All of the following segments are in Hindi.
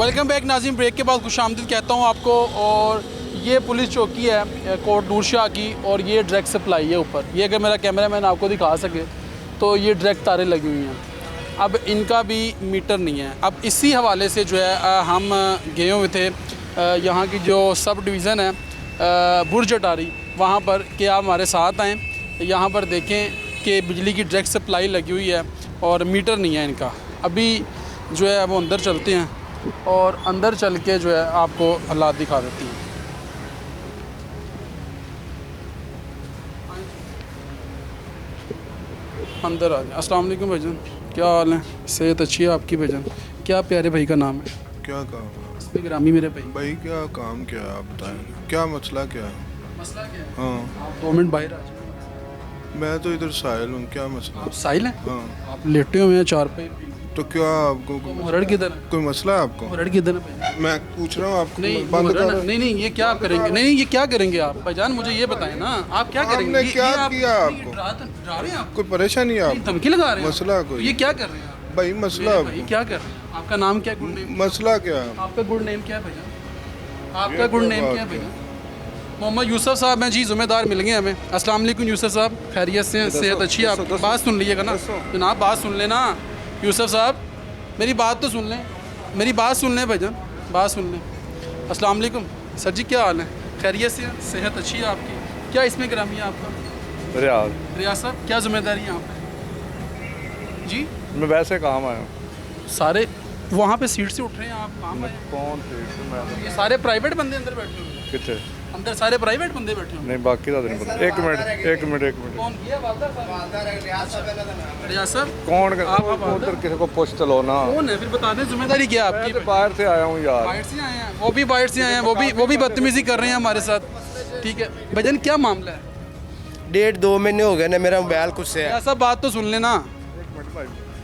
वेलकम बैक नाज़रीन। ब्रेक के बाद खुशामदीद कहता हूँ आपको। और ये पुलिस चौकी है कोट नूरशाह की, और ये डायरेक्ट सप्लाई है ऊपर। ये अगर मेरा कैमरा मैन आपको दिखा सके तो ये डायरेक्ट तारें लगी हुई हैं। अब इनका भी मीटर नहीं है। अब इसी हवाले से जो है हम गए हुए थे यहाँ की जो सब डिवीज़न है बुर्ज अटारी, वहाँ पर कि आप हमारे साथ आएँ। यहाँ पर देखें कि बिजली की डायरेक्ट सप्लाई लगी हुई है और मीटर नहीं है इनका। अभी जो है वो अंदर चलते हैं और अंदर चल के जो है आपको हालात दिखा देती हैं। अंदर आ जाए। अस्सलाम वालेकुम भाईजान, क्या हाल है? सेहत अच्छी है आपकी भाईजान? क्या प्यारे भाई का नाम है? क्या काम है? इसमें ग्रामी मेरे भाई। भाई क्या काम क्या है आप बताएं, क्या मसला क्या है? मसला क्या है? हाँ, आप 2 मिनट बाहर आ जाओ। मैं तो इधर साहिल हूँ, क्या मसला? आप साहिल हैं? हाँ, आप लेटे हुए हैं 4 पे। तो क्या आपको मुहर्रर किधर है? कोई मसला है आपको? मुहर्रर किधर है भाई? मैं पूछ रहा हूँ आपको। नहीं बंद मुहर्रर करो। ना- नहीं नहीं, ये क्या आप करेंगे? नहीं ये क्या करेंगे आप भाईजान? मुझे ये बताएं ना, आप क्या करेंगे? आपने क्या आप- किया नहीं, आपको? डरा रहे हैं आप? कोई परेशानी है नहीं, आपको? धमकी लगा रहे हैं? मसला आप? कोई? ये क्या कर रहे हैं आप? भाई मसला मेरे भाई आपको? क्या कर रहे हैं? आपका नाम क्या है? Good name? मसला क्या है? आपका गुड नेम क्या है भाईजान? आपका ये गुड क्या नेम बात क्या है है? भाईजान? मोहम्मद यूसुफ साहब हैं जी, ज़िम्मेदार मिल गए हमें। अस्सलाम वालेकुम यूसुफ साहब, खैरियत से हैं? सेहत अच्छी है आपकी? बात सुन लीजिएगा ना जनाब, बात सुन लेना। यूसुफ साहब मेरी बात तो सुन लें, मेरी बात सुन लें भाईजान, बात सुन लें। अस्सलाम वालेकुम सर जी, क्या हाल है? खैरियत से हैं? सेहत अच्छी है आपकी? क्या इसमें ग्रामी है आपका? रियाज साहब क्या जिम्मेदारी है यहाँ पे जी? मैं वैसे काम आया हूँ। सारे वहाँ पे सीट से उठ रहे हैं, आप काम आए हैं? कौन थे? मैं ये सारे प्राइवेट बंदे अंदर बैठे हुए हैं? कितने? अंदर सारे प्राइवेट बंदे बैठे हुए हैं? नहीं बाकी तो नहीं पता। एक मिनट कौन ये वालदा साहब? रियाज साहब कौन आप उधर किसी को पूछ चलो ना। कौन है? फिर बता दें जिम्मेदारी क्या है मैं आपकी? तो बाहर से आया हूँ यार। बाहर से आए हैं, वो भी बाहर से आए हैं, वो भी बदतमीजी कर रहे हैं हमारे साथ। ठीक है भजन, क्या मामला है? 1.5-2 महीने हो गए ना, मेरा मोबाइल कुछ से है। ऐसा बात तो सुन लेना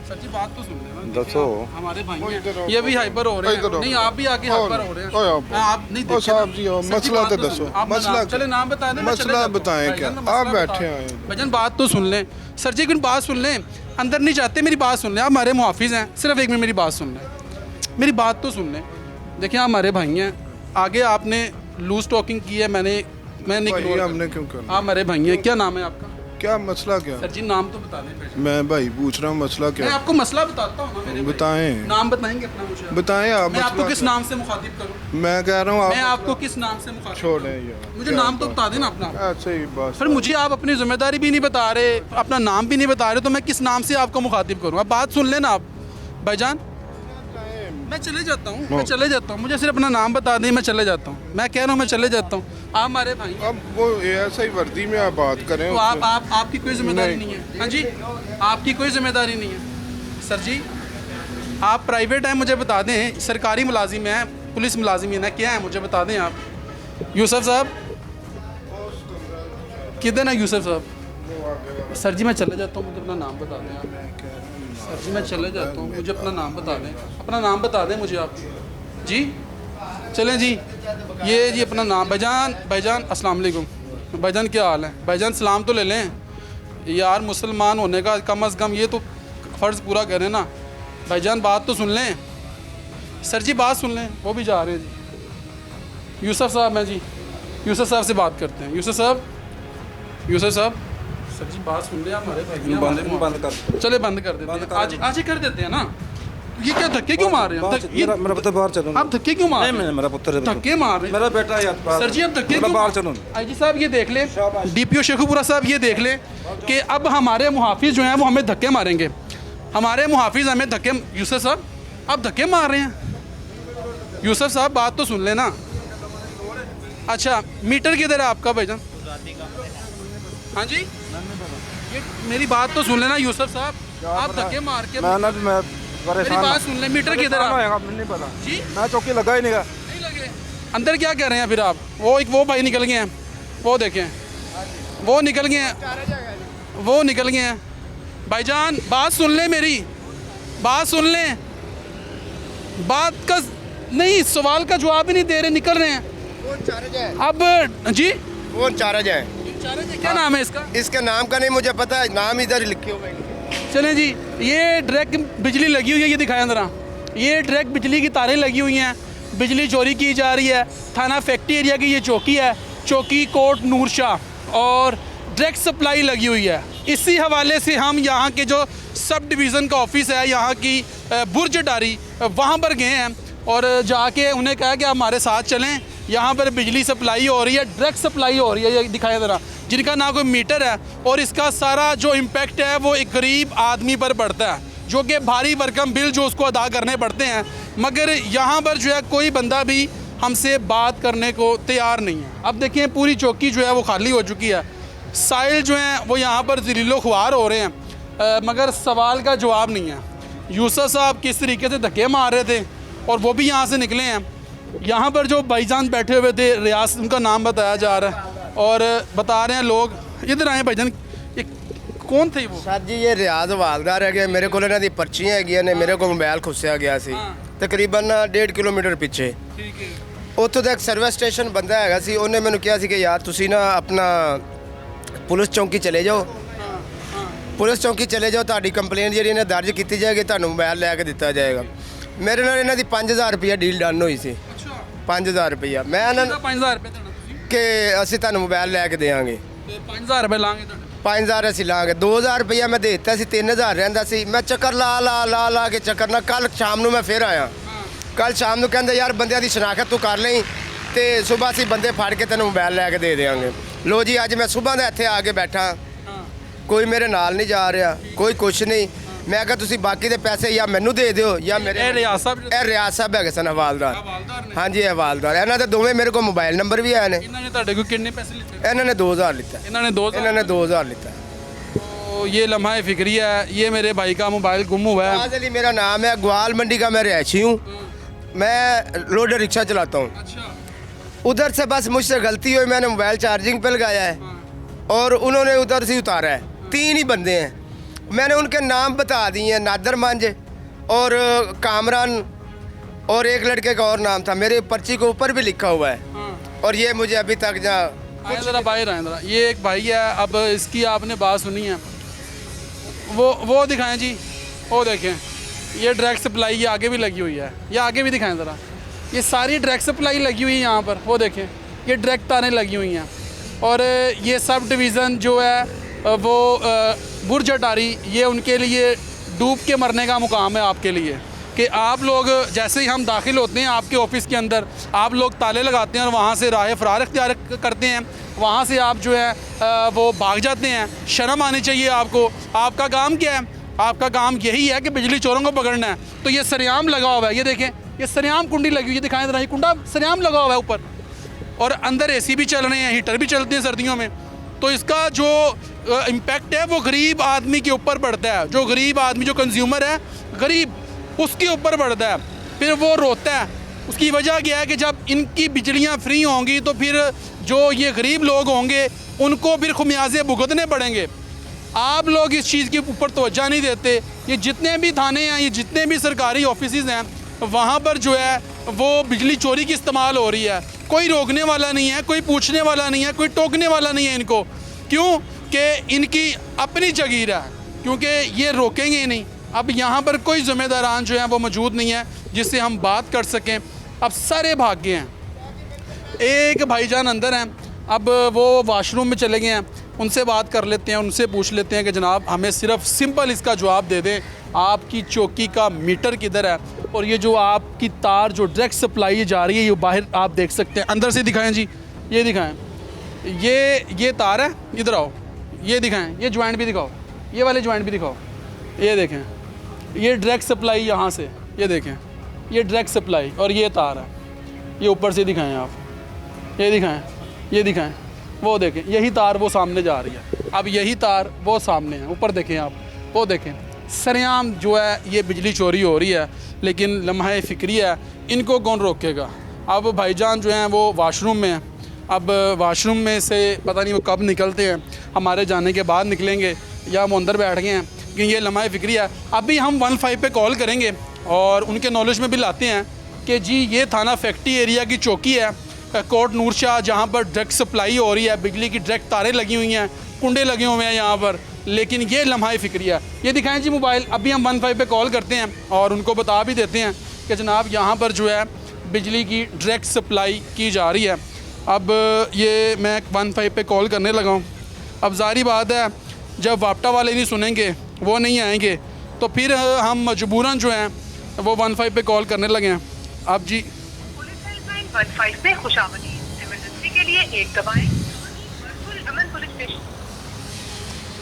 सर जी, बात तो सुन लेना। दसो। हमारे भाई इधर हैं, आओ, ये भी हाइपर हो रहे इधर हैं। आओ। नहीं आप भी आके हाइपर हो रहे ओए हैं। आप। आप नहीं ओ देखते साहब ना। जी, ओ, सर जी, मसला बात तो सुन दसो। लें। आप मसला नाम- चले नाम बता दें, मैं चले मसला जाता हूं। बताएं भाईजान, क्या? मसला आप बता- बैठे हैं। भजन बात तो सुन लें सर जी, एक बात सुन लें। अंदर नहीं जाते, मेरी बात सुन लें। आप हमारे मुहाफिज हैं, सिर्फ 1 मिनट मेरी बात सुन लें। मेरी बात तो सुन लें। देखिए आप हमारे भाई हैं, आगे आपने लूज टॉकिंग की है, मैं नहीं भाई ignore हमने कर- क्यों करना? आप हमारे भाई हैं। क्या नाम है आपका? क्या मसला क्या? सर जी नाम तो बता दें भाईजान। मैं भाई पूछ रहा हूँ मसला मैं क्या? आपको मसला बताता हूँ ना मेरे भाई। बताएं। नाम बताएंगे अपना मुझे? बताएं आप। मैं आपको मसला किस क्या? नाम से मुखातिब करूँ? मैं कह रहा हूँ मैं आपको किस नाम से मुखातिब छोड़ें करूं? यार। मुझे क्या नाम तो बात? बता देना अपना। ऐसे ही बस। फिर मुझे आप अपनी जिम्मेदारी भी नहीं बता रहे, अपना नाम भी नहीं बता रहे, तो मैं किस नाम से आपको मुखातिब करूँ? अब बात सुन लेना आप भाईजान। मैं चले जाता हूँ, मैं चले जाता हूँ। मुझे सिर्फ अपना नाम बता दें, मैं चले जाता हूँ। मैं कह रहा हूँ मैं चले जाता हूँ। आप हमारे भाई हैं। अब वो ऐसा ही वर्दी में आप बात करें तो उससे। आपकी कोई जिम्मेदारी नहीं है? हाँ जी, आपकी कोई जिम्मेदारी नहीं है सर जी। आप प्राइवेट हैं, मुझे बता दें। सरकारी मुलाजिम हैं, पुलिस मुलाजिम है, क्या है मुझे बता दें आप। यूसुफ साहब किधर है यूसुफ साहब? सर जी मैं चले जाता हूँ, मुझे अपना नाम बता दें आप। सर जी मैं चले जाता हूँ, मुझे अपना नाम बता दें। अपना नाम बता दें मुझे आप जी। चलें जी, ये जी अपना नाम। भाईजान अस्सलाम वालेकुम। भाईजान क्या हाल है? भाईजान सलाम तो ले लें यार, मुसलमान होने का कम अज़ कम ये तो फ़र्ज़ पूरा करें ना। भाईजान बात तो सुन लें। सर जी बात सुन लें, वो भी जा रहे हैं जी। यूसुफ साहब हैं जी, यूसुफ साहब से बात करते हैं। यूसुफ साहब सर जी बात सुन लें आप हमारे भाई हैं, हमारे कर चले बंद कर देते हैं। आज ही कर देते हैं ना। ये क्या धक्के क्यों मार रहे हैं? मेरा पुत्र बाहर चलो। आप धक्के क्यों मार रहे हैं? मेरा पुत्र धक्के मार रहे हैं मेरा बेटा है यार। सर जी, अब धक्के मेरा क्यों बाहर मार- चलो। आईजी साहब ये देख लें, डीपीओ शेखुपुरा साहब ये देख लें कि अब हमारे मुहाफिज जो हैं वो हमें धक्के मारेंगे। हमारे मुहाफिज हमें धक्के। यूसुफ साहब आप धक्के मार रहे हैं। यूसुफ साहब बात तो सुन लेना। अच्छा मीटर किधर है आपका भाईजान? हाँ जी, ये मेरी बात तो सुन लेना यूसुफ साहब। आप धक्के मार के मैं मेरी बात सुन लें। मीटर किधर है आप? नहीं पता जी मैं चौकी लगा ही नहीं गया। नहीं लगे। अंदर क्या कर रहे हैं फिर आप? वो भाई निकल गए हैं, वो देखें, वो निकल गए हैं, वो निकल गए हैं। भाईजान बात सुन लें, मेरी बात सुन लें। बात का नहीं, सवाल का जवाब ही नहीं दे रहे, निकल रहे हैं अब जी। कौन चार्ज है? क्या नाम है इसका? इसके नाम का नहीं मुझे पता है, नाम इधर लिखे हुए हैं। चलें जी, ये डायरेक्ट बिजली लगी हुई है, ये दिखाएं ज़रा। ये डायरेक्ट बिजली की तारें लगी हुई हैं, बिजली चोरी की जा रही है। थाना फैक्ट्री एरिया की ये चौकी है, चौकी कोट नूरशाह, और डायरेक्ट सप्लाई लगी हुई है। इसी हवाले से हम यहाँ के जो सब डिवीज़न का ऑफिस है यहाँ की बुर्ज अटारी, वहाँ पर गए हैं और जाके उन्हें कहा कि आप हमारे साथ चलें, यहाँ पर बिजली सप्लाई हो रही है, डायरेक्ट सप्लाई हो रही है। ये दिखाया ज़रा, जिनका ना कोई मीटर है, और इसका सारा जो इम्पेक्ट है वो एक गरीब आदमी पर पड़ता है, जो कि भारी भरकम बिल जो उसको अदा करने पड़ते हैं। मगर यहाँ पर जो है कोई बंदा भी हमसे बात करने को तैयार नहीं है। अब देखिए पूरी चौकी जो है वो खाली हो चुकी है, साइल जो हैं वो यहाँ पर ज़लीलो ख्वार हो रहे हैं, मगर सवाल का जवाब नहीं है। यूसुफ साहब किस तरीके से धक्के मार रहे थे और वो भी यहाँ से निकले हैं। यहाँ पर जो भाईजान बैठे हुए थे, रियाज उनका नाम बताया जा रहा है, और बता रहे हैं लोग, इधर आए भाईजान, ये कौन थे वो? सर जी ये रियाज हवालदार है, मेरे को इन्हां दी पर्चियां हैगियां ने, मेरे को मोबाइल खुस्सिया गया सी तकरीबन 1.5 किलोमीटर पिछे। ठीक है। ਉੱਥੋਂ ਦਾ ਇੱਕ ਸਰਵਿਸ ਸਟੇਸ਼ਨ ਬੰਦਾ ਹੈਗਾ ਸੀ, ਉਹਨੇ ਮੈਨੂੰ ਕਿਹਾ ਸੀ ਕਿ ਯਾਰ ਤੁਸੀਂ ਨਾ ਆਪਣਾ ਪੁਲਿਸ ਚੌਂਕੀ ਚਲੇ ਜਾਓ, ਪੁਲਿਸ ਚੌਂਕੀ ਚਲੇ ਜਾਓ, ਤੁਹਾਡੀ ਕੰਪਲੇਂਟ ਜਿਹੜੀ ਨੇ ਦਰਜ ਕੀਤੀ ਜਾਏਗੀ, ਤੁਹਾਨੂੰ ਮੋਬਾਈਲ ਲੈ ਕੇ ਦਿੱਤਾ ਜਾਏਗਾ। ਮੇਰੇ ਨਾਲ ਇਹਨਾਂ ਦੀ 5000 ਰੁਪਇਆ ਡੀਲ ਡਨ ਹੋਈ ਸੀ। ਅੱਛਾ, 5000 ਰੁਪਇਆ ਮੈਂ ਇਹਨਾਂ ਨੂੰ 5000 ਰੁਪਏ ਦੇਣਾ ਤੁਸੀਂ ਕਿ ਅਸੀਂ ਤੁਹਾਨੂੰ ਮੋਬਾਈਲ ਲੈ ਕੇ ਦੇਵਾਂਗੇ। ਤੇ 5000 ਰੁਪਏ ਲਾਂਗੇ ਤੁਹਾਡੇ। 5000 ਅਸੀਂ ਲਾਂਗੇ, 2000 ਰੁਪਇਆ ਮੈਂ ਦੇ ਦਿੱਤਾ ਸੀ, 3000 ਰਹਿੰਦਾ ਸੀ। ਮੈਂ ਚੱਕਰ ਲਾ ਕੇ ਚੱਕਰ ਨਾਲ ਕੱਲ ਸ਼ਾਮ ਨੂੰ ਮੈਂ ਫਿਰ ਆਇਆ। ਕੱਲ ਸ਼ਾਮ ਨੂੰ ਕਹਿੰਦੇ ਯਾਰ ਬੰਦਿਆਂ ਦੀ ਸ਼ਨਾਖਤ ਤੂੰ ਕਰ ਲਈ ਤੇ ਸਵੇਰ ਅਸੀਂ ਬੰਦੇ ਫੜ ਕੇ ਤੈਨੂੰ ਮੋਬਾਈਲ ਲੈ ਕੇ ਦੇ ਦੇਵਾਂਗੇ। ਲੋ ਜੀ ਅੱਜ ਮੈਂ ਸਵੇਰ ਦਾ ਇੱਥੇ ਆ ਕੇ ਬੈਠਾ, ਕੋਈ ਮੇਰੇ ਨਾਲ ਨਹੀਂ ਜਾ ਰਿਹਾ, ਕੋਈ ਕੁਛ ਨਹੀਂ। ਮੈਂ ਕਿਹਾ ਤੁਸੀਂ ਬਾਕੀ ਦੇ ਪੈਸੇ ਜਾਂ ਮੈਨੂੰ ਦੇ ਦਿਓ ਜਾਂ ਮੇਰੇ ਇਹ ਰਿਆਜ਼ ਸਾਹਿਬ ਇਹ ਰਿਆਜ਼ ਸਾਹਿਬ ਹੈਗੇ ਸਨ ਹਵਾਲਦਾਰ। ਹਵਾਲਦਾਰ ਨੇ? ਹਾਂਜੀ ਹਵਾਲਦਾਰ। ਇਹਨਾਂ ਦੇ ਦੋਵੇਂ ਮੇਰੇ ਕੋਲ ਮੋਬਾਈਲ ਨੰਬਰ ਵੀ ਆਏ ਨੇ। ਇਹਨਾਂ ਨੇ ਤੁਹਾਡੇ ਕੋਲ ਕਿੰਨੇ ਪੈਸੇ ਲਿੱਤੇ? ਇਹਨਾਂ ਨੇ 2000 ਲਿੱਤਾ। ਇਹਨਾਂ ਨੇ 2000? ਇਹਨਾਂ ਨੇ 2000 ਲਿੱਤਾ। तो ये लम्हा फिक्रिया है, ये मेरे भाई का मोबाइल गुम हुआ है। नवाज अली मेरा नाम है, ग्वाल मंडी का मैं रिहायशी हूँ। मैं लोडर रिक्शा चलाता हूँ। अच्छा। उधर से बस मुझसे गलती हुई, मैंने मोबाइल चार्जिंग पे लगाया है और उन्होंने उधर से उतारा है। 3 ही बंदे हैं, मैंने उनके नाम बता दिए हैं, नादर मंज और कामरान, और एक लड़के का और नाम था, मेरे पर्ची के ऊपर भी लिखा हुआ है। और ये मुझे अभी तक आए ज़रा बाहर आए ज़रा। ये एक भाई है, अब इसकी आपने बात सुनी है, वो दिखाएं जी, वो देखें, ये डायरेक्ट सप्लाई ये आगे भी लगी हुई है, ये आगे भी दिखाएं ज़रा। ये सारी डायरेक्ट सप्लाई लगी हुई है यहाँ पर, वो देखें, ये डायरेक्ट तारें लगी हुई हैं। और ये सब डिवीज़न जो है वो बुर्ज अटारी, ये उनके लिए डूब के मरने का मुकाम है आपके लिए, कि आप लोग जैसे ही हम दाखिल होते हैं आपके ऑफिस के अंदर, आप लोग ताले लगाते हैं और वहाँ से राह फरार इख्तियार करते हैं, वहाँ से आप जो है वो भाग जाते हैं। शर्म आनी चाहिए आपको। आपका काम क्या है? आपका काम यही है कि बिजली चोरों को पकड़ना है। तो ये सरेआम लगा हुआ है, ये देखें, ये सरेआम कुंडी लगी हुई है, दिखाएं जरा, ये कुंडा सरेआम लगा हुआ है ऊपर, और अंदर AC भी चल रहे हैं, हीटर भी चलते हैं सर्दियों में। तो इसका जो इम्पेक्ट है वो गरीब आदमी के ऊपर पड़ता है, जो गरीब आदमी, जो कंज्यूमर है गरीब, उसके ऊपर पड़ता है। फिर वो रोता है। उसकी वजह क्या है कि जब इनकी बिजलियां फ्री होंगी तो फिर जो ये गरीब लोग होंगे उनको फिर खुमियाजे भुगतने पड़ेंगे। आप लोग इस चीज़ के ऊपर तवज्जो नहीं देते। ये जितने भी थाने हैं, ये जितने भी सरकारी ऑफिसेज़ हैं, वहाँ पर जो है वो बिजली चोरी की इस्तेमाल हो रही है। कोई रोकने वाला नहीं है, कोई पूछने वाला नहीं है, कोई टोकने वाला नहीं है इनको। क्यों? कि इनकी अपनी जागीर है, क्योंकि ये रोकेंगे नहीं। अब यहाँ पर कोई ज़िम्मेदारान जो है वो मौजूद नहीं है जिससे हम बात कर सकें। अब सारे भाग गए हैं। एक भाईजान अंदर हैं, अब वो वाशरूम में चले गए हैं, उनसे बात कर लेते हैं, उनसे पूछ लेते हैं कि जनाब हमें सिर्फ सिंपल इसका जवाब दे दें, आपकी चौकी का मीटर किधर है, और ये जो आपकी तार जो डायरेक्ट सप्लाई जा रही है, ये बाहर आप देख सकते हैं, अंदर से दिखाएं जी, ये दिखाएं, ये तार है, इधर आओ, ये दिखाएं, ये ज्वाइंट भी दिखाओ, ये वाले ज्वाइंट भी दिखाओ, ये देखें, ये डायरेक्ट सप्लाई यहाँ से, ये देखें, ये डायरेक्ट सप्लाई, और ये तार है, ये ऊपर से दिखाएं आप, ये दिखाएं, ये दिखाएं, वो देखें, यही तार वो सामने जा रही है। अब यही तार वो सामने है, ऊपर देखें आप, वो देखें, सरेआम जो है ये बिजली चोरी हो रही है। लेकिन लम्हा फिक्रिया है, इनको कौन रोकेगा? अब भाईजान जो हैं वो वाशरूम में हैं। अब वाशरूम में से पता नहीं वो कब निकलते हैं, हमारे जाने के बाद निकलेंगे या वो अंदर बैठ गए हैं, कि ये लम्हा फिक्रिया है। अभी हम 15 पे कॉल करेंगे और उनके नॉलेज में भी लाते हैं कि जी ये थाना फैक्ट्री एरिया की चौकी है, कोट नूरशाह, जहाँ पर डायरेक्ट सप्लाई हो रही है, बिजली की डायरेक्ट तारें लगी हुई हैं, कुंडे लगे हुए हैं यहाँ पर, लेकिन ये लम्हा फ़िक्री है। ये दिखाएं जी मोबाइल। अभी हम 15 पे कॉल करते हैं और उनको बता भी देते हैं कि जनाब यहाँ पर जो है बिजली की डायरेक्ट सप्लाई की जा रही है। अब ये मैं 15 पे कॉल करने लगा हूँ। अब ज़ाहिर बात है जब वापटा वाले नहीं सुनेंगे, वो नहीं आएंगे, तो फिर हम मजबूरन जो हैं वो 15 पे कॉल करने लगे हैं। अब जी पुलिस हेल्पलाइन 15 पे खुशामदीद। इमरजेंसी के लिए 1 दबाएं। अमन पुलिस स्टेशन।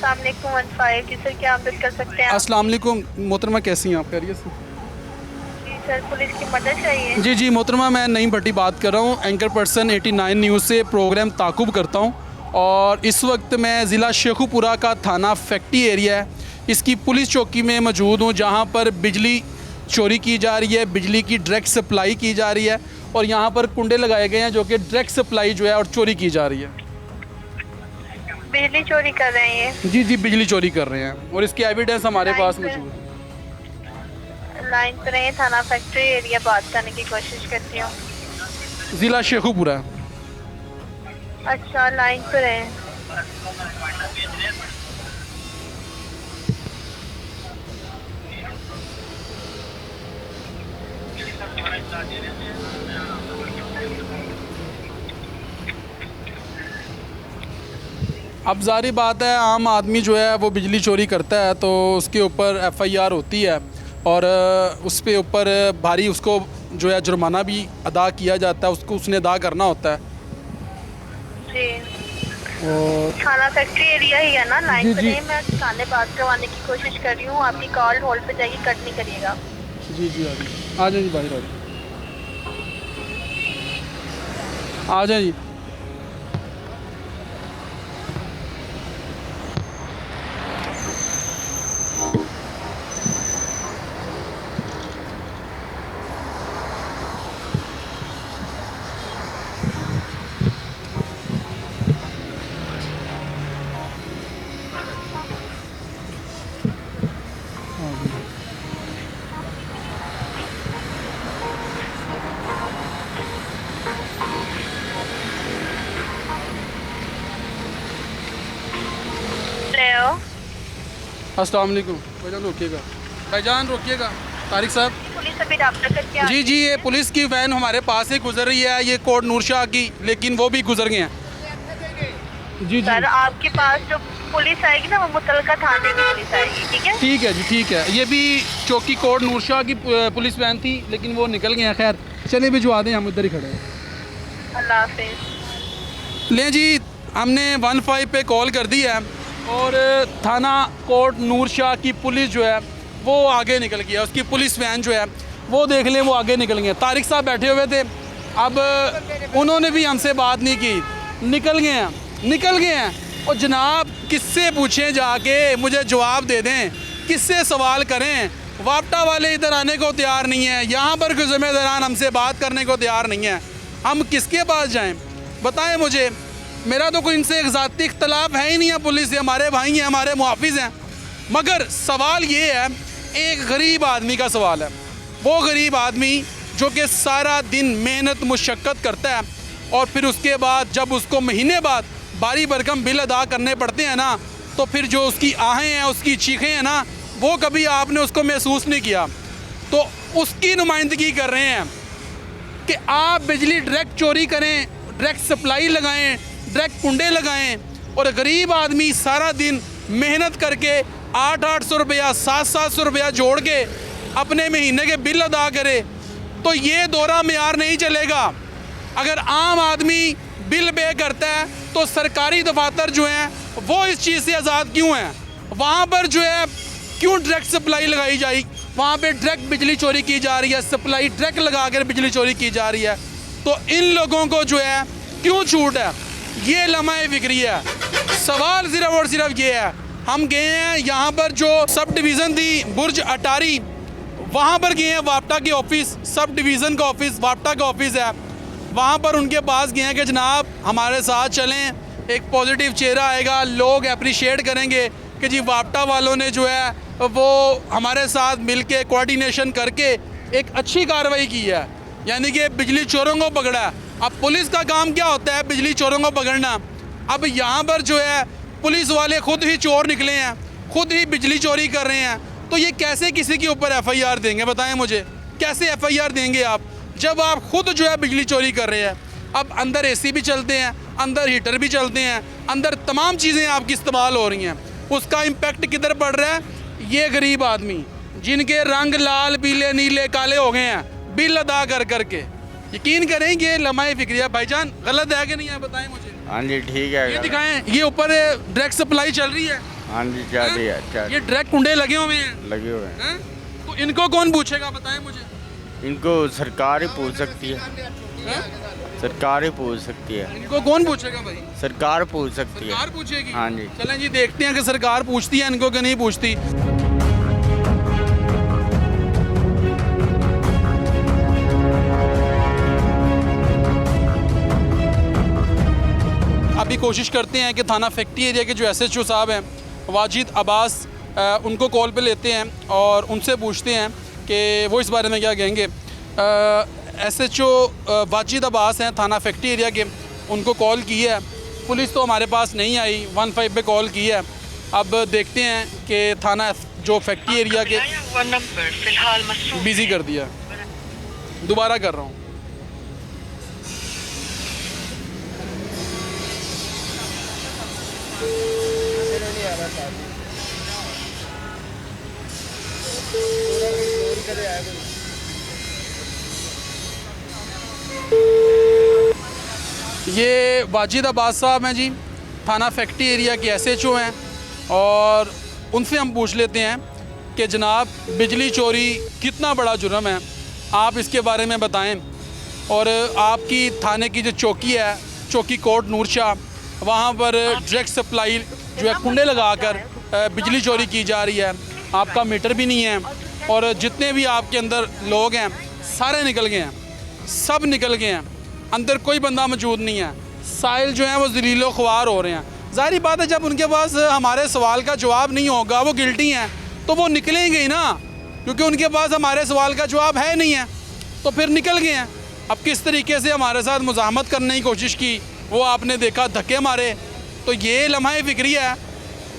सामने को 15 जी सर, क्या मदद कर सकते हैं आप? अस्सलाम वालेकुम मोहतरमा, कैसी हैं आप? खैरियत से? जी सर, पुलिस की मदद चाहिए। जी जी मोहतरमा, मैं नईम भट्टी बात कर रहा हूँ, एंकर पर्सन 89 न्यूज़ से प्रोग्राम ताकुब करता हूँ। और इस वक्त मैं ज़िला शेखुपुरा का थाना फैक्ट्री एरिया है, इसकी पुलिस चौकी में मौजूद हूँ, जहाँ पर बिजली चोरी की जा रही है, बिजली की डायरेक्ट सप्लाई की जा रही है और यहाँ पर कुंडे लगाए गए हैं जो कि डायरेक्ट सप्लाई जो है और चोरी की जा रही है। बिजली चोरी कर रहे हैं ये? जी जी बिजली चोरी कर रहे हैं और इसके एविडेंस हमारे पास लाइन पे- मौजूद है। लाइन पर रहे, थाना फैक्ट्री एरिया बात करने की कोशिश करती हूँ। ज़िला शेखुपुरा। अच्छा, लाइन पर रहे। अब ज़ाहिर बात है आम आदमी जो है वो बिजली चोरी करता है तो उसके ऊपर FIR होती है और उस पे ऊपर भारी उसको जो है जुर्माना भी अदा किया जाता है, उसको उसने अदा करना होता है। जी, और थाना फैक्ट्री एरिया ही है ना? लाइन जी, पर जी। रहे, मैं थाने बात करवाने की कोशिश कर रही हूँ। आपकी कॉल होल्ड पे जाएगी, कट नहीं करिएगा। जी जी आ जाए जी, बाहर आ जाए जी। हेलो, अस्सलाम वालेकुम भाईजान, रोकिएगा भाईजान, रोकिएगा। तारिक साहब। पुलिस अभी रब्ता करके आ जी जी ये पुलिस की वैन हमारे पास से गुजर रही है, ये कोट नूरशाह की, लेकिन वो भी गुजर गए हैं। जी जी सर, आपके पास जो पुलिस आएगी ना, वो मुतलका थाने की पुलिस आएगी, ठीक है? ठीक है जी, ठीक है। ये भी चौकी कोट नूरशाह की पुलिस वैन थी, लेकिन वो निकल गए हैं। खैर चलिए भिजवा दें, हम उधर ही खड़े हैं। अल्लाह हाफिज़। लें जी, हमने 15 पे कॉल कर दी है और थाना कोट नूरशाह की पुलिस जो है वो आगे निकल गई है। उसकी पुलिस वैन जो है वो देख लें, वो आगे निकल गए। तारिक साहब बैठे हुए थे, अब उन्होंने भी हमसे बात नहीं की, निकल गए हैं। और जनाब किससे पूछें जाके, मुझे जवाब दे दें, किससे सवाल करें? वापटा वाले इधर आने को तैयार नहीं है, यहाँ पर कोई ज़िम्मेदारान हमसे बात करने को तैयार नहीं है। हम किसके पास जाएं? बताएं मुझे। मेरा तो कोई इनसे एक ज़ाती इख्तलाफ है ही नहीं है, पुलिस से हमारे भाई हैं, हमारे मुहाफिज़ हैं। मगर सवाल ये है, एक गरीब आदमी का सवाल है। वो गरीब आदमी जो कि सारा दिन मेहनत मुशक्क़त करता है और फिर उसके बाद जब उसको महीने बाद भारी भरकम बिल अदा करने पड़ते हैं ना, तो फिर जो उसकी आहें हैं, उसकी चीखें हैं ना, वो कभी आपने उसको महसूस नहीं किया। तो उसकी नुमाइंदगी कर रहे हैं कि आप बिजली डायरेक्ट चोरी करें, डायरेक्ट सप्लाई लगाएं, डायरेक्ट कुंडे लगाएं और गरीब आदमी सारा दिन मेहनत करके 800-800 रुपया, 700-700 रुपया जोड़ के अपने महीने के बिल अदा करे। तो ये दोहरा मेयार नहीं चलेगा। अगर आम आदमी बिल पे करता है तो सरकारी दफातर जो हैं वो इस चीज़ से आज़ाद क्यों हैं? वहाँ पर जो है क्यों डायरेक्ट सप्लाई लगाई जाए? वहाँ पे डायरेक्ट बिजली चोरी की जा रही है, सप्लाई डायरेक्ट लगा कर बिजली चोरी की जा रही है। तो इन लोगों को जो है क्यों छूट है? ये लम्हा फिक्री है। सवाल सिर्फ और सिर्फ ये है, हम गए हैं यहाँ पर जो सब डिवीज़न थी बुर्ज अटारी, वहाँ पर गए हैं, वापटा के ऑफिस, सब डिवीज़न का ऑफिस वापटा का ऑफिस है, वहाँ पर उनके पास गए हैं कि जनाब हमारे साथ चलें, एक पॉजिटिव चेहरा आएगा, लोग अप्रिशिएट करेंगे कि जी वापटा वालों ने जो है वो हमारे साथ मिल के कोऑर्डिनेशन करके एक अच्छी कार्रवाई की है, यानी कि बिजली चोरों को पकड़ा है। अब पुलिस का काम क्या होता है? बिजली चोरों को पकड़ना। अब यहाँ पर जो है पुलिस वाले खुद ही चोर निकले हैं, खुद ही बिजली चोरी कर रहे हैं, तो ये कैसे किसी के ऊपर एफआईआर देंगे? बताएं मुझे, कैसे एफआईआर देंगे आप जब आप खुद जो है बिजली चोरी कर रहे हैं? अब अंदर एसी भी चलते हैं, अंदर हीटर भी चलते हैं, अंदर तमाम चीज़ें आपकी इस्तेमाल हो रही हैं, उसका इम्पेक्ट किधर पड़ रहा है? ये गरीब आदमी जिनके रंग लाल पीले नीले काले हो गए हैं बिल अदा कर करके, यकीन करें ये लम्हा फिक्रिया। भाईजान गलत है कि नहीं है, बताएं मुझे। हाँ जी ठीक है। ये दिखाएं, ये ऊपर डायरेक्ट सप्लाई चल रही है। हाँ जी चल रही है, चल ये डायरेक्ट कुंडे लगे हुए हैं, लगे हुए हैं। तो इनको कौन पूछेगा, बताएं मुझे। इनको सरकार ही पूछ सकती है, हैं? सरकार ही पूछ सकती है, इनको कौन पूछेगा भाई? सरकार पूछ सकती है। सरकार पूछेगी। हाँ जी। चलें जी, देखते हैं कि सरकार पूछती है इनको कि नहीं पूछती। अभी कोशिश करते हैं कि थाना फैक्ट्री एरिया के जो एसएचओ साहब हैं वाजिद अब्बास, उनको कॉल पे लेते हैं और उनसे पूछते हैं कि वो इस बारे में क्या कहेंगे। एसएचओ वाजिद अब्बास हैं थाना फैक्ट्री एरिया के, उनको कॉल की है, पुलिस तो हमारे पास नहीं आई, 15 पे कॉल की है। अब देखते हैं कि थाना जो फैक्ट्री एरिया के नंबर फिलहाल मसरूफ बिज़ी कर दिया, दोबारा कर रहा हूँ। ये वाजिद अब्बास साहब हैं जी, थाना फैक्ट्री एरिया के एसएचओ हैं, और उनसे हम पूछ लेते हैं कि जनाब बिजली चोरी कितना बड़ा जुर्म है, आप इसके बारे में बताएं। और आपकी थाने की जो चौकी है, चौकी कोट नूरशाह, वहाँ पर डायरेक्ट सप्लाई जो है कुंडे लगाकर बिजली चोरी की जा रही है, आपका मीटर भी नहीं है, और जितने भी आपके अंदर लोग हैं सारे निकल गए हैं, सब निकल गए हैं, अंदर कोई बंदा मौजूद नहीं है। साइल जो हैं वो ज़लीलो ख्वार हो रहे हैं। ज़ाहिर बात है जब उनके पास हमारे सवाल का जवाब नहीं होगा, वो गिल्टी हैं, तो वो निकलेंगे ही ना, क्योंकि उनके पास हमारे सवाल का जवाब है नहीं है, तो फिर निकल गए हैं। अब किस तरीके से हमारे साथ मुज़ाहमत करने की कोशिश की वो आपने देखा, धक्के मारे, तो ये लम्हा फिक्रिया है।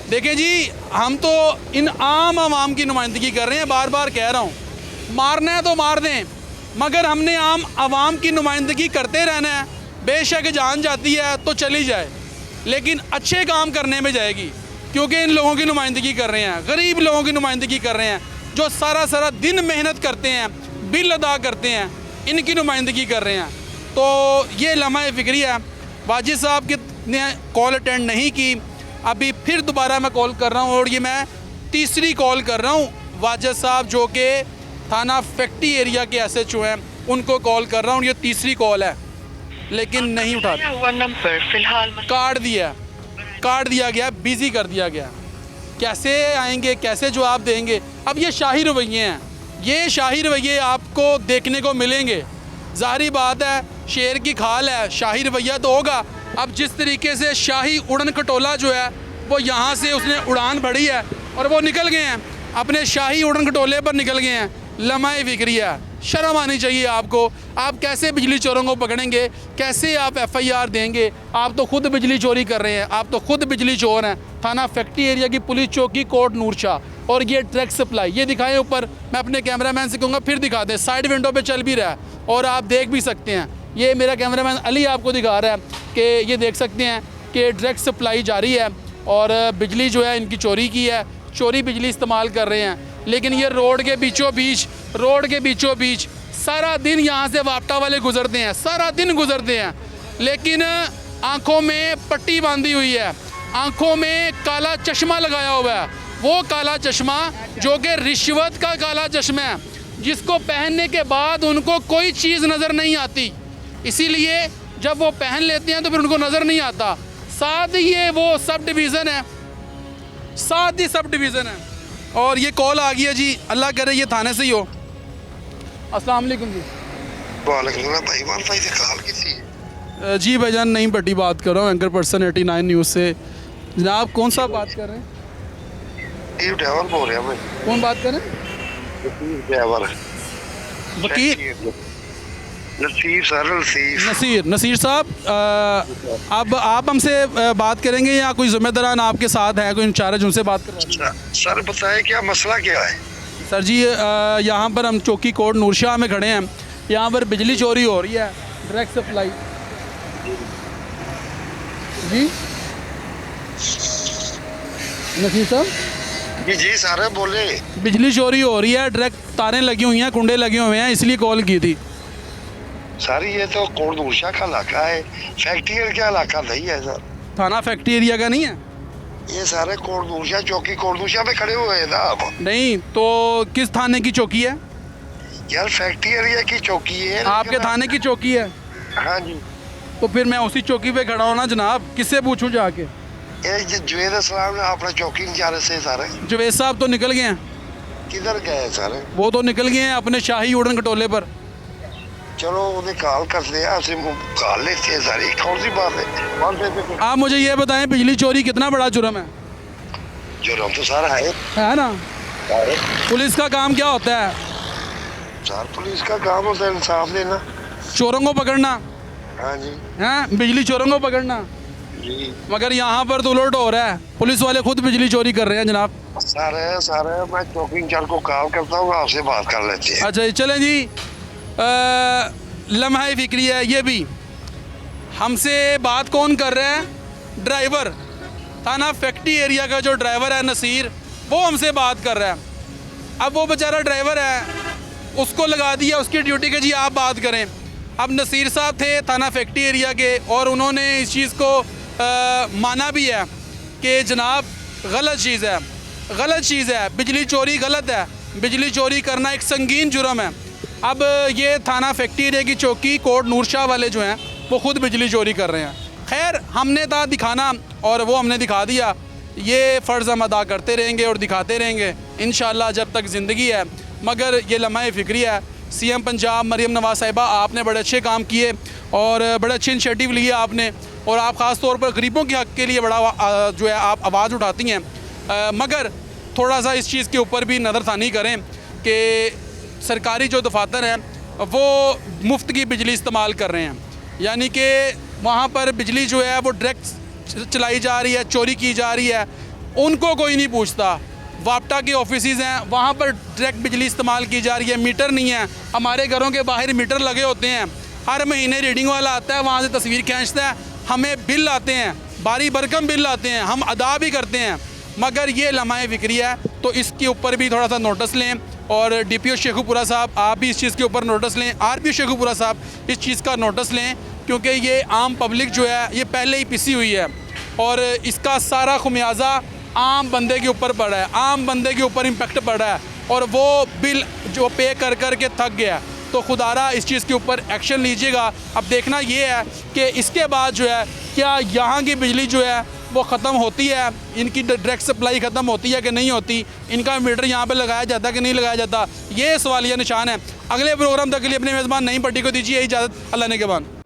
देखें जी, हम तो इन आम आवाम की नुमाइंदगी कर रहे हैं, बार बार कह रहा हूँ, मारना है तो मार दें, मगर हमने आम आवाम की नुमाइंदगी करते रहना है। बेशक जान जाती है तो चली जाए, लेकिन अच्छे काम करने में जाएगी, क्योंकि इन लोगों की नुमाइंदगी कर रहे हैं, गरीब लोगों की नुमाइंदगी कर रहे हैं, जो सारा सारा दिन मेहनत करते हैं, बिल अदा करते हैं, इनकी नुमाइंदगी कर रहे हैं। तो ये लम्हा फिक्रिया है। वाजिद साहब की ने कॉल अटेंड नहीं की, अभी फिर दोबारा मैं कॉल कर रहा हूँ, और ये मैं तीसरी कॉल कर रहा हूँ। वाजिद साहब जो कि थाना फैक्ट्री एरिया के एसएचओ हैं, उनको कॉल कर रहा हूँ, ये तीसरी कॉल है, लेकिन नहीं उठा रहे। हुआ नंबर फिलहाल काट दिया गया, बिज़ी कर दिया गया। कैसे आएंगे, कैसे जवाब देंगे? अब ये शाही रवैये हैं, ये शाही रवैये आपको देखने को मिलेंगे। ज़ाहिर बात है, शेर की खाल है, शाही रवैया तो होगा। अब जिस तरीके से शाही उड़न खटोला जो है वो यहाँ से उसने उड़ान भरी है और वो निकल गए हैं, अपने शाही उड़न खटोले पर निकल गए हैं। लम्हा फिक्रिया, शर्म आनी चाहिए आपको। आप कैसे बिजली चोरों को पकड़ेंगे, कैसे आप एफआईआर देंगे? आप तो खुद बिजली चोरी कर रहे हैं, आप तो खुद बिजली चोर हैं। थाना फैक्ट्री एरिया की पुलिस चौकी कोट नूरशाह, और ये डायरेक्ट सप्लाई, ये दिखाएं ऊपर, मैं अपने कैमरामैन से कहूँगा फिर दिखा दें, साइड विंडो पे चल भी रहा है और आप देख भी सकते हैं। ये मेरा कैमरामैन अली आपको दिखा रहा है कि ये देख सकते हैं कि डायरेक्ट सप्लाई जारी है और बिजली जो है इनकी चोरी की है, चोरी बिजली इस्तेमाल कर रहे हैं। लेकिन ये रोड के बीचों बीच सारा दिन यहाँ से वापटा वाले गुजरते हैं, सारा दिन गुजरते हैं, लेकिन आंखों में पट्टी बांधी हुई है, आंखों में काला चश्मा लगाया हुआ है। वो काला चश्मा जो कि रिश्वत का काला चश्मा है, जिसको पहनने के बाद उनको कोई चीज़ नज़र नहीं आती, इसीलिए जब वो पहन लेते हैं तो फिर उनको नज़र नहीं आता। साथ ही ये वो सब डिवीज़न है, साथ ही सब डिवीज़न है। और ये कॉल आ गई है जी, अल्लाह करे ये थाने से ही हो। अस्सलाम वालेकुम जी। वालेकुम भाई, वाईफाई से कॉल की थी जी भाईजान, नहीं बटी बात कर रहा हूँ, एंकर पर्सन 89 न्यूज़ से। जनाब कौन सा बात कर रहे हैं? ड्राइवर बोल रहा मैं। कौन बात कर रहे हैं? ड्राइवर वकील। नसीब सर नसीब। नसीर साहब, अब आप हमसे बात करेंगे या कोई जिम्मेदारान आपके साथ है, कोई इंचार्ज, उनसे बात करवाएंगे? सर बताएं क्या मसला क्या है? सर जी, यहाँ पर हम चौकी कोर्ट नूरशाह में खड़े हैं। यहाँ पर बिजली चोरी हो रही है, डायरेक्ट सप्लाई। जी नसीर साहब, जी सर बोले। बिजली चोरी हो रही है, डायरेक्ट तारें लगी हुई हैं, कुंडे लगे हुए हैं, इसलिए कॉल की थी। सर ये तो कोट नूरशाह का इलाका है, फैक्ट्री का इलाका नहीं है सर। थाना फैक्ट्री एरिया का नहीं है? ये सारे कोट नूरशाह चौकी कोट नूरशाह में खड़े हुए हैं ना आप। नहीं तो किस थाने की चौकी है? यार फैक्ट्री एरिया की चौकी है। आपके थाने की चौकी है? हाँ जी। तो फिर मैं उसी चौकी पे खड़ा हूँ ना जनाब, किससे पूछूं जाके? ये जुवेद अस्सलाम ने अपना चौकी इंचार्ज से सारे। जुवेद साहब तो निकल गए हैं। किधर गए सारे? वो तो निकल गए हैं अपने शाही उड़न खटोले पर। चलो उन्हें कॉल करते हैं, आपसे कॉल लेते हैं सारी। कौन सी बात है? कौन से आप मुझे ये बताएं, बिजली चोरी कितना बड़ा जुर्म है? जुर्म तो सारा है ना? पुलिस का काम क्या होता है? सर पुलिस का काम होता है इंसाफ देना, चोरों को पकड़ना। हाँ जी। हैं, बिजली चोरों को पकड़ना। जी मगर यहाँ पर तो उलट हो रहा है, पुलिस वाले खुद बिजली चोरी कर रहे हैं जनाब। सारे मैं चौकी इंचार्ज को कॉल करता हूँ, आपसे बात कर लेते हैं। अच्छा चलें जी। लम्हा फिक्री है ये भी। हमसे बात कौन कर रहा है? ड्राइवर, थाना फैक्ट्री एरिया का जो ड्राइवर है नसीर, वो हमसे बात कर रहा है। अब वो बेचारा ड्राइवर है, उसको लगा दिया उसकी ड्यूटी के जी आप बात करें। अब नसीर साहब थे थाना फैक्ट्री एरिया के, और उन्होंने इस चीज़ को माना भी है कि जनाब गलत चीज़ है, गलत चीज़ है, बिजली चोरी गलत है, बिजली चोरी करना एक संगीन जुर्म है। अब ये थाना फैक्ट्री एरिया की चौकी कोर्ट नूरशाह वाले जो हैं वो खुद बिजली चोरी कर रहे हैं। खैर हमने था दिखाना और वो हमने दिखा दिया, ये फ़र्ज़ हम अदा करते रहेंगे और दिखाते रहेंगे इंशाअल्लाह जब तक ज़िंदगी है। मगर ये लम्हा फिक्री है। सीएम पंजाब मरियम नवाज़ साहिबा, आपने बड़े अच्छे काम किए और बड़े अच्छे इनिशिएटिव लिए आपने, और आप ख़ास तौर पर गरीबों के हक़ के लिए बड़ा जो है आप आवाज़ उठाती हैं। मगर थोड़ा सा इस चीज़ के ऊपर भी नज़रसानी करें कि सरकारी जो दफातर हैं वो मुफ्त की बिजली इस्तेमाल कर रहे हैं, यानी कि वहाँ पर बिजली जो है वो डायरेक्ट चलाई जा रही है, चोरी की जा रही है, उनको कोई नहीं पूछता। वापटा के ऑफिसेज हैं, वहाँ पर डायरेक्ट बिजली इस्तेमाल की जा रही है, मीटर नहीं है। हमारे घरों के बाहर मीटर लगे होते हैं, हर महीने रीडिंग वाला आता है, वहाँ से तस्वीर खींचता है, हमें बिल आते हैं, भारी भरकम बिल आते हैं, हम अदा भी करते हैं। मगर ये लम्हा फिक्री है, तो इसके ऊपर भी थोड़ा सा नोटिस लें। और DPO शेखुपुरा साहब, आप भी इस चीज़ के ऊपर नोटिस लें। RPO शेखुपुरा साहब, इस चीज़ का नोटिस लें, क्योंकि ये आम पब्लिक जो है ये पहले ही पिसी हुई है और इसका सारा खुमियाजा आम बंदे के ऊपर पड़ा है, आम बंदे के ऊपर इम्पेक्ट पड़ा है, और वो बिल जो पे कर कर के थक गया। तो खुदारा इस चीज़ के ऊपर एक्शन लीजिएगा। अब देखना ये है कि इसके बाद जो है क्या यहाँ की बिजली जो है वो ख़त्म होती है, इनकी डायरेक्ट सप्लाई ख़त्म होती है कि नहीं होती, इनका मीटर यहाँ पे लगाया जाता है कि नहीं लगाया जाता, ये सवालिया निशान है। अगले प्रोग्राम तक के लिए अपने मेज़बान नईम पट्टी को दीजिए इजाज़त। अल्लाह ने के बाद।